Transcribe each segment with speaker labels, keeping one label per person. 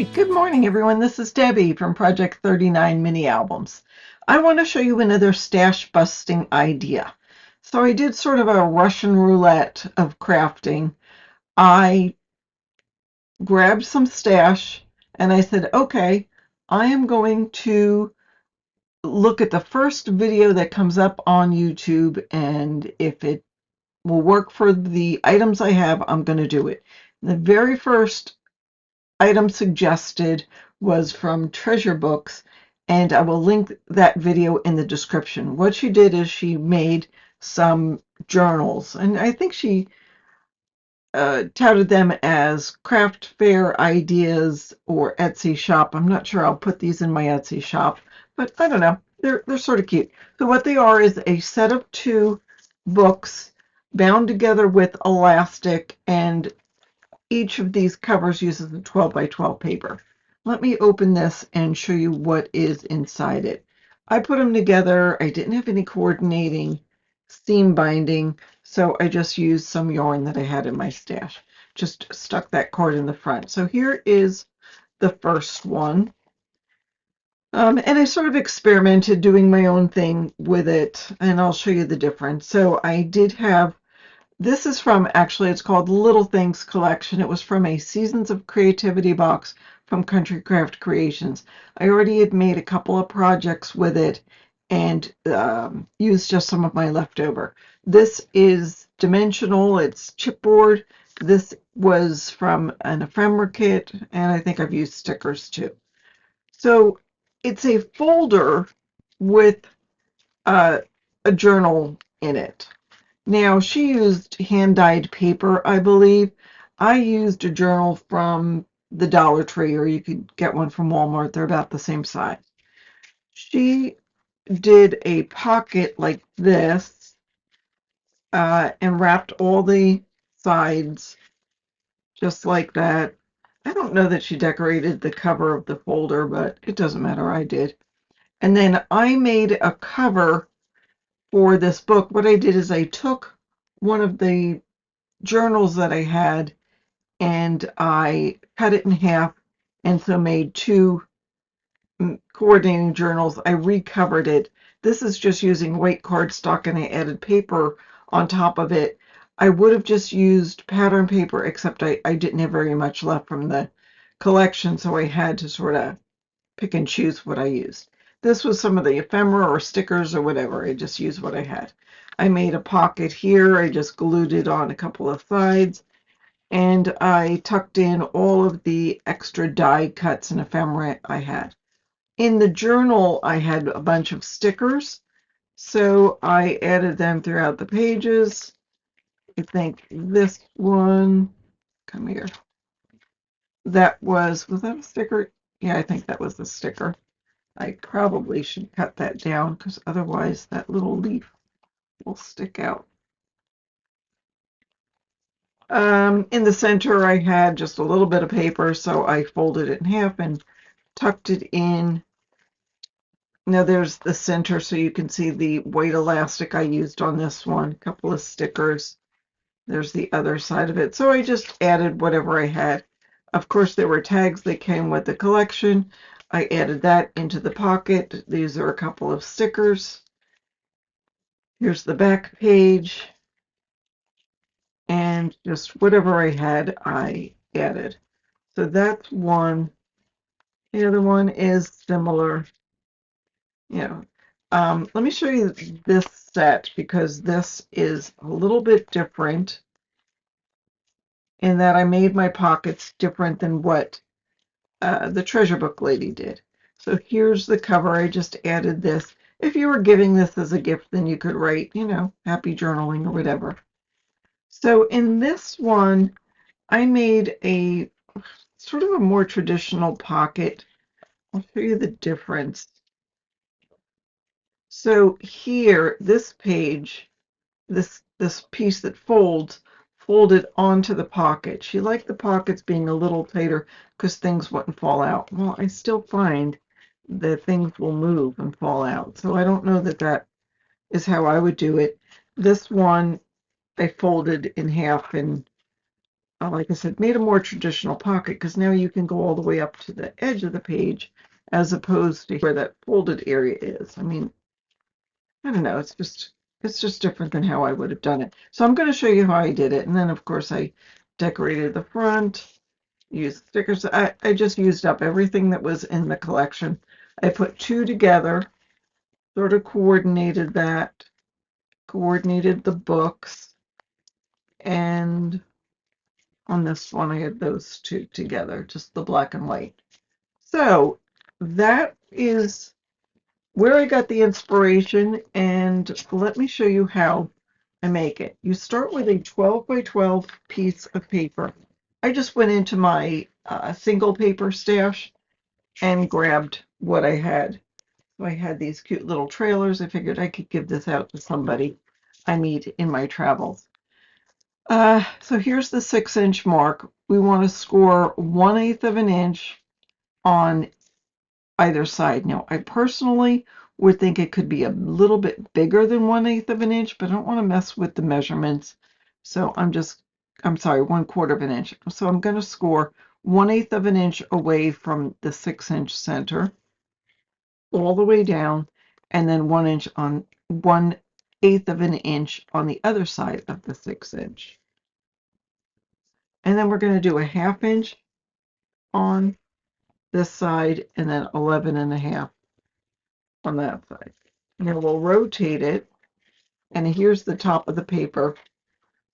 Speaker 1: Good morning, everyone. This is Debbie from Project 39 Mini Albums. I want to show you another stash busting idea. So I did sort of a Russian roulette of crafting. I grabbed some stash and I said, okay, I am going to look at the first video that comes up on YouTube, and if it will work for the items I have, I'm going to do it. The very first item suggested was from Treasure Books, and I will link that video in the description. What she did is she made some journals, and I think she touted them as craft fair ideas or Etsy shop. I'm not sure I'll put these in my Etsy shop, but I don't know. They're sort of cute. So what they are is a set of 2 books bound together with elastic, and each of these covers uses a 12 by 12 paper. Let me open this and show you what is inside it. I put them together. I didn't have any coordinating seam binding, so I just used some yarn that I had in my stash. Just stuck that cord in the front. So here is the first one. And I sort of experimented doing my own thing with it, and I'll show you the difference. So I did have, this is from, actually, it's called Little Things Collection. It was from a Seasons of Creativity box from Country Craft Creations. I already had made a couple of projects with it and used just some of my leftover. This is dimensional. It's chipboard. This was from an ephemera kit, and I think I've used stickers too. So it's a folder with a journal in it. Now, she used hand-dyed paper, I believe. I used a journal from the Dollar Tree, or you could get one from Walmart. They're about the same size. She did a pocket like this and wrapped all the sides just like that. I don't know that she decorated the cover of the folder, but it doesn't matter. I did. And then I made a cover for this book. What I did is I took one of the journals that I had and I cut it in half, and so made 2 coordinating journals. I recovered it. This is just using white cardstock, and I added paper on top of it. I would have just used pattern paper, except I didn't have very much left from the collection, so I had to sort of pick and choose what I used. This was some of the ephemera or stickers or whatever. I just used what I had. I made a pocket here. I just glued it on a couple of sides, and I tucked in all of the extra die cuts and ephemera I had. In the journal, I had a bunch of stickers, so I added them throughout the pages. I think this one, come here, was that a sticker? Yeah, I think that was the sticker. I probably should cut that down because otherwise that little leaf will stick out. In the center, I had just a little bit of paper, so I folded it in half and tucked it in. Now there's the center, so you can see the white elastic I used on this one, a couple of stickers. There's the other side of it. So I just added whatever I had. Of course, there were tags that came with the collection. I added that into the pocket. These are a couple of stickers. Here's the back page. And just whatever I had, I added. So that's one. The other one is similar. Let me show you this set, because this is a little bit different in that I made my pockets different than what the Treasure Book lady did. So here's the cover. I just added this. If you were giving this as a gift, then you could write, happy journaling or whatever. So in this one, I made a sort of a more traditional pocket. I'll show you the difference. So here, this page, this piece that folded onto the pocket. She liked the pockets being a little tighter because things wouldn't fall out. Well, I still find that things will move and fall out. So I don't know that that is how I would do it. This one I folded in half and like I said, made a more traditional pocket because now you can go all the way up to the edge of the page as opposed to where that folded area is. I mean, I don't know, it's just different than how I would have done it. So I'm going to show you how I did it. And then of course I decorated the front, used stickers. I just used up everything that was in the collection. I put two together, sort of coordinated that, coordinated the books, and on this one I had those two together, just the black and white. So that is where I got the inspiration, and let me show you how I make it. You start with a 12 by 12 piece of paper. I just went into my single paper stash and grabbed what I had. So I had these cute little trailers. I figured I could give this out to somebody I meet in my travels. So here's the 6-inch mark. We want to score 1/8 of an inch on either side. Now, I personally would think it could be a little bit bigger than 1/8 of an inch, but I don't want to mess with the measurements. So I'm sorry, 1/4 of an inch. So I'm going to score 1/8 of an inch away from the 6-inch center, all the way down, and then 1/8 of an inch on the other side of the 6-inch. And then we're going to do a 1/2 inch on this side and then 11 1/2 on that side. Now we'll rotate it, and here's the top of the paper,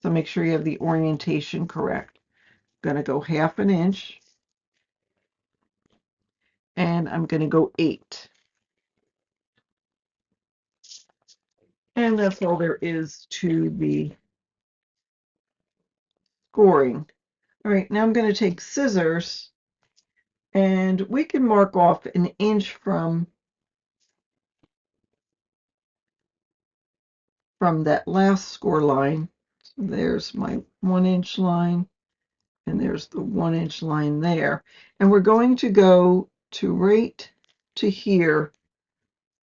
Speaker 1: so make sure you have the orientation correct. I'm going to go 1/2 an inch, and I'm going to go 8. And that's all there is to the scoring. All right, now I'm going to take scissors, and we can mark off an inch from that last score line. So there's my 1-inch line, and there's the 1-inch line there. And we're going to go to right to here.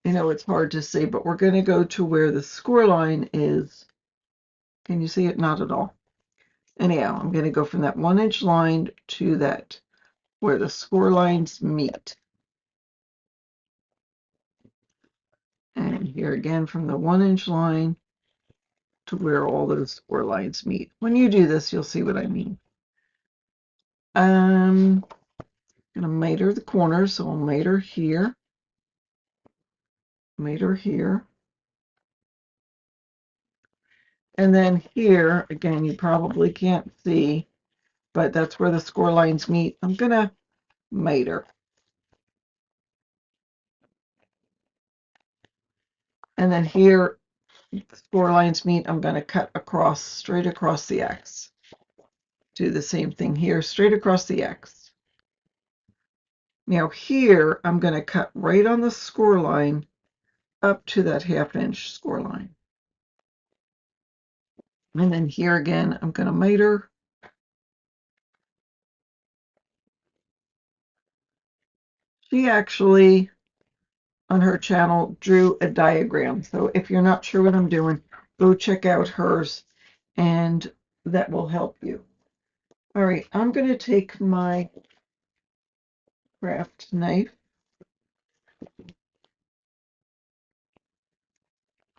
Speaker 1: I know it's hard to see, but we're going to go to where the score line is. Can you see it? Not at all. Anyhow, I'm going to go from that 1-inch line to that where the score lines meet. And here again from the 1-inch line to where all those score lines meet. When you do this, you'll see what I mean. I'm going to miter the corners, so I'll miter here, miter here. And then here, again, you probably can't see, but that's where the score lines meet. I'm going to miter. And then here, the score lines meet, I'm going to cut across, straight across the X. Do the same thing here, straight across the X. Now here, I'm going to cut right on the score line up to that 1/2 inch score line. And then here again, I'm going to miter. She actually, on her channel, drew a diagram. So if you're not sure what I'm doing, go check out hers, and that will help you. All right, I'm going to take my craft knife.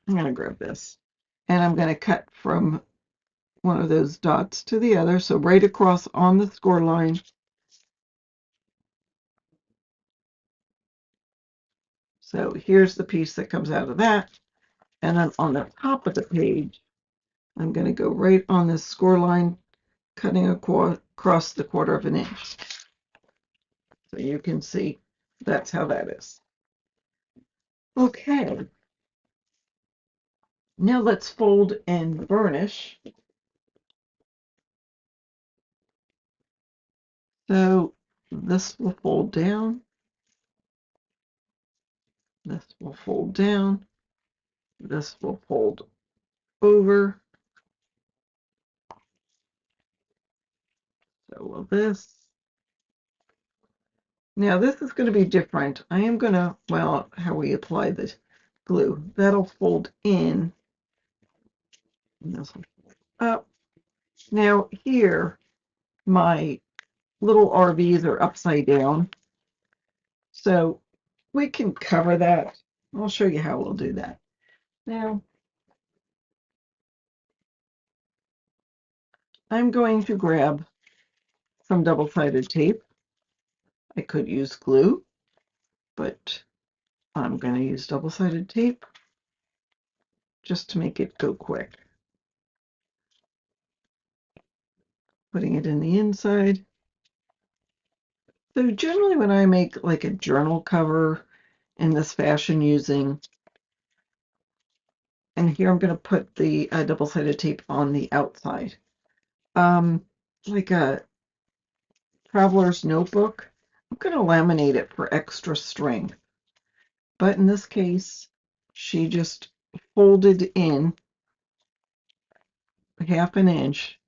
Speaker 1: I'm going to grab this, and I'm going to cut from one of those dots to the other, so right across on the score line. So here's the piece that comes out of that, and then on the top of the page, I'm going to go right on this score line, cutting across the 1/4 of an inch. So you can see that's how that is. Okay. Now let's fold and burnish. So this will fold down. This will fold down. This will fold over. So will this. Now this is going to be different. I am going to, well, how we apply the glue. That'll fold in. And this will fold up. Now here, my little RVs are upside down. So we can cover that. I'll show you how we'll do that. Now, I'm going to grab some double-sided tape. I could use glue, but I'm going to use double-sided tape just to make it go quick. Putting it in the inside. So generally when I make like a journal cover in this fashion using, and here I'm going to put the double-sided tape on the outside. Like a traveler's notebook, I'm going to laminate it for extra strength. But in this case, she just folded in half an inch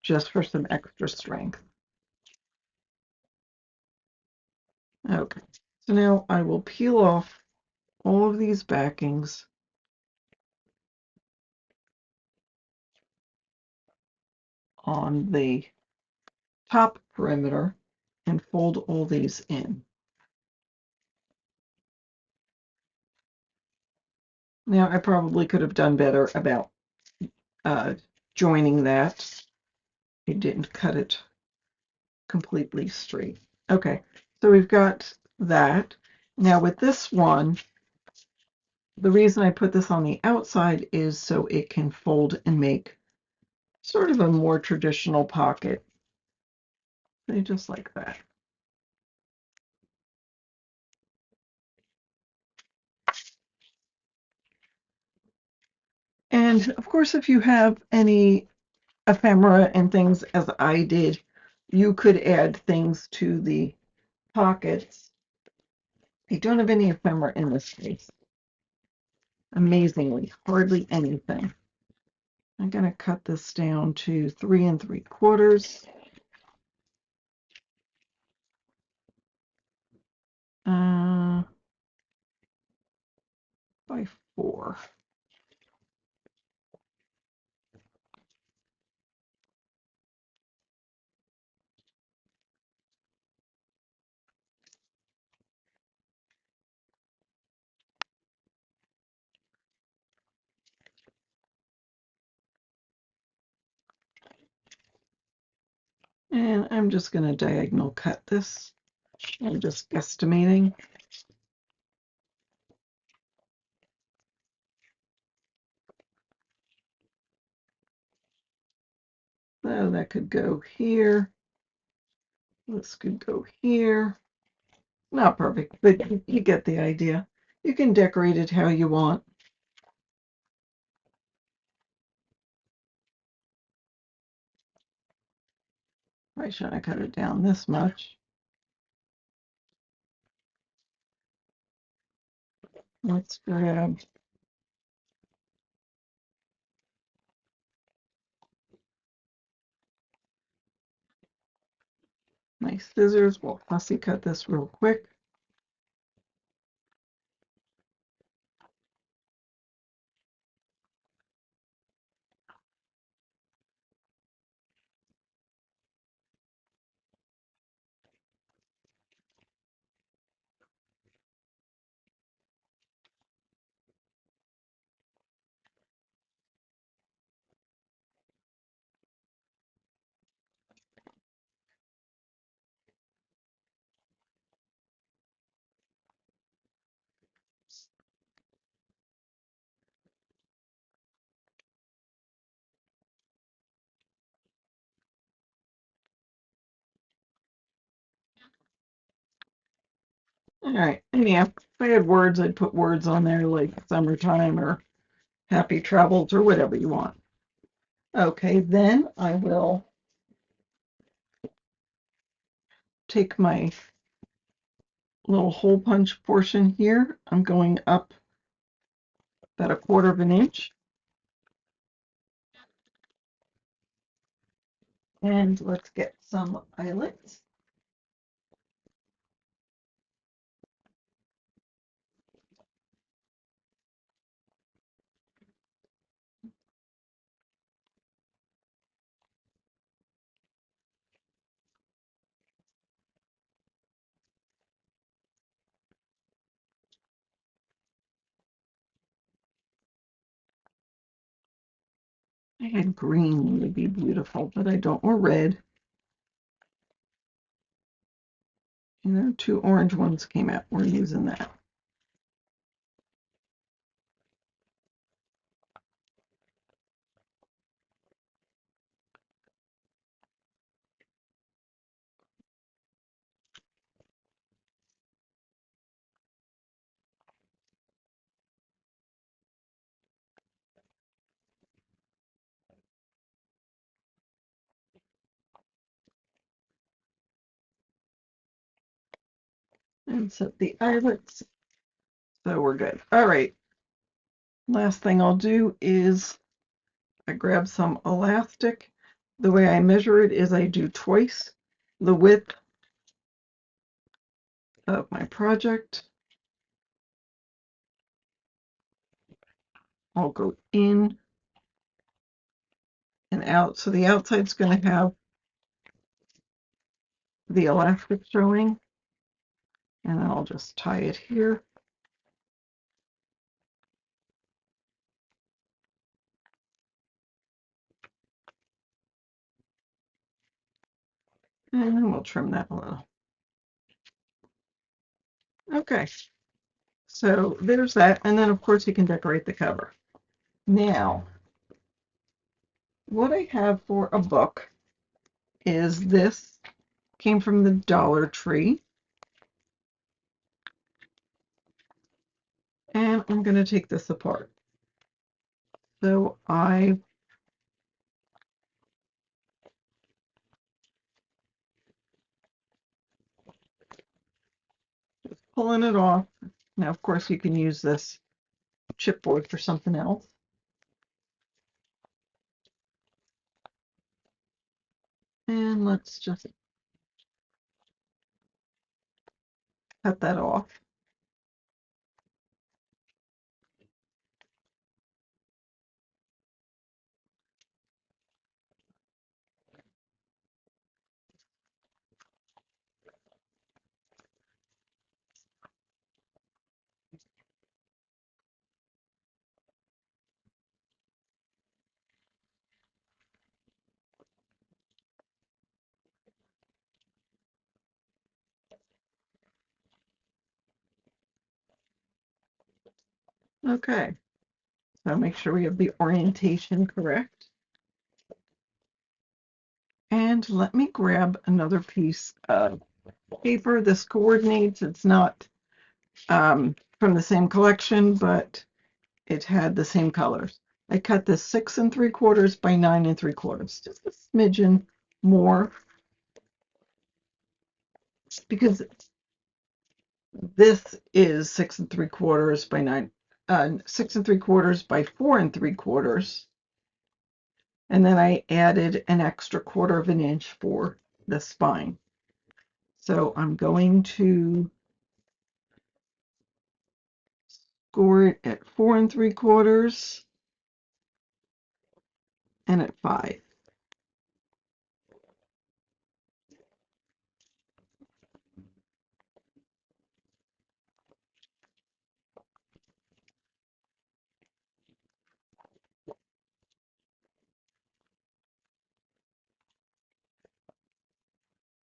Speaker 1: just for some extra strength. Okay, so now I will peel off all of these backings on the top perimeter and fold all these in. Now I probably could have done better about joining that. I didn't cut it completely straight. Okay, so we've got that. Now with this one, the reason I put this on the outside is so it can fold and make sort of a more traditional pocket. So just like that. And of course, if you have any ephemera and things, as I did, you could add things to the pockets. I don't have any ephemera in this case. Amazingly, hardly anything. I'm going to cut this down to 3 3/4 by 4. And I'm just going to diagonal cut this. I'm just estimating. So that could go here. This could go here. Not perfect, but you get the idea. You can decorate it how you want. Why should I cut it down this much? Let's grab my scissors. We'll fussy cut this real quick. All right, and yeah, if I had words, I'd put words on there like summertime or happy travels or whatever you want. Okay, then I will take my little hole punch portion here. I'm going up about 1/4 of an inch. And let's get some eyelets. I had green would be beautiful, but I don't, or red. You know, 2 orange ones came out. We're using that. And set the eyelets. So we're good. All right. Last thing I'll do is I grab some elastic. The way I measure it is I do twice the width of my project. I'll go in and out. So the outside's going to have the elastic showing. And then I'll just tie it here. And then we'll trim that a little. Okay. So there's that. And then, of course, you can decorate the cover. Now, what I have for a book is this. Came from the Dollar Tree. And I'm going to take this apart. So I just pulling it off. Now, of course, you can use this chipboard for something else. And let's just cut that off. Okay, so make sure we have the orientation correct. And let me grab another piece of paper. This coordinates. It's not from the same collection, but it had the same colors. I cut this 6 3/4 by 9 3/4, just a smidgen more, because this is 6 3/4 by 9, 6 3/4 by 4 3/4, and then I added an extra 1/4 of an inch for the spine. So I'm going to score it at 4 3/4 and at 5.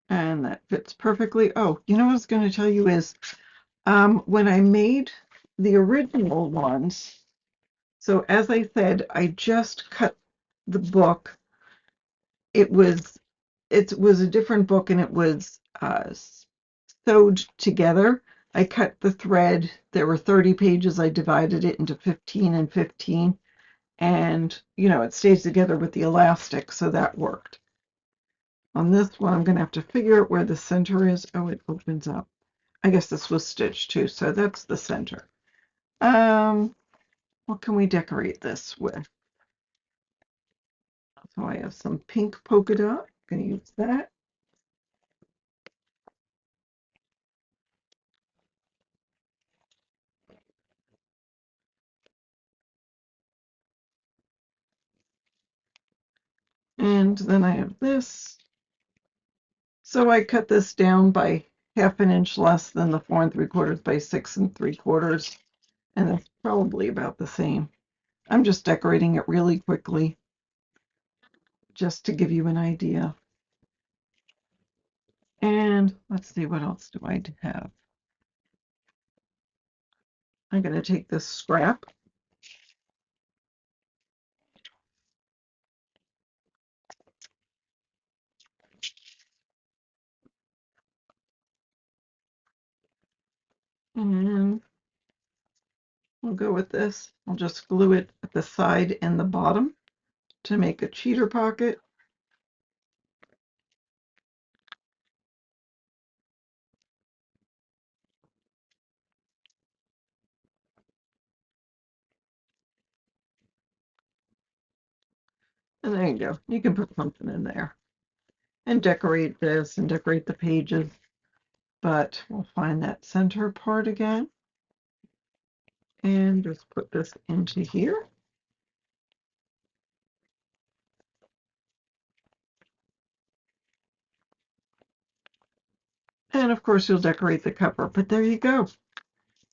Speaker 1: And that fits perfectly. Oh, you know what I was going to tell you is when I made the original ones, so as I said, I just cut the book. It was a different book, and it was sewed together. I cut the thread. There were 30 pages. I divided it into 15 and 15, and it stays together with the elastic, so that worked. On this one, I'm going to have to figure out where the center is. Oh, it opens up. I guess this was stitched too, so that's the center. What can we decorate this with? So I have some pink polka dot. I'm going to use that. And then I have this. So I cut this down by 1/2 inch less than the 4 3/4 by 6 3/4, and it's probably about the same. I'm just decorating it really quickly. just to give you an idea. And let's see, what else do I have? I'm going to take this scrap. And we'll go with this. I'll just glue it at the side and the bottom to make a cheater pocket. And there you go. You can put something in there and decorate this and decorate the pages. But we'll find that center part again and just put this into here. And of course you'll decorate the cover, but there you go.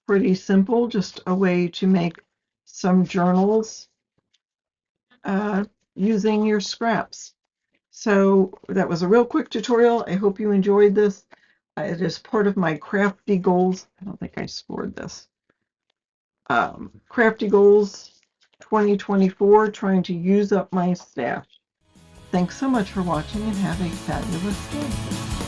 Speaker 1: Pretty simple, just a way to make some journals using your scraps. So that was a real quick tutorial. I hope you enjoyed this. It is part of my crafty goals. I don't think I scored this. Crafty goals 2024, trying to use up my stash. Thanks so much for watching and have a fabulous day.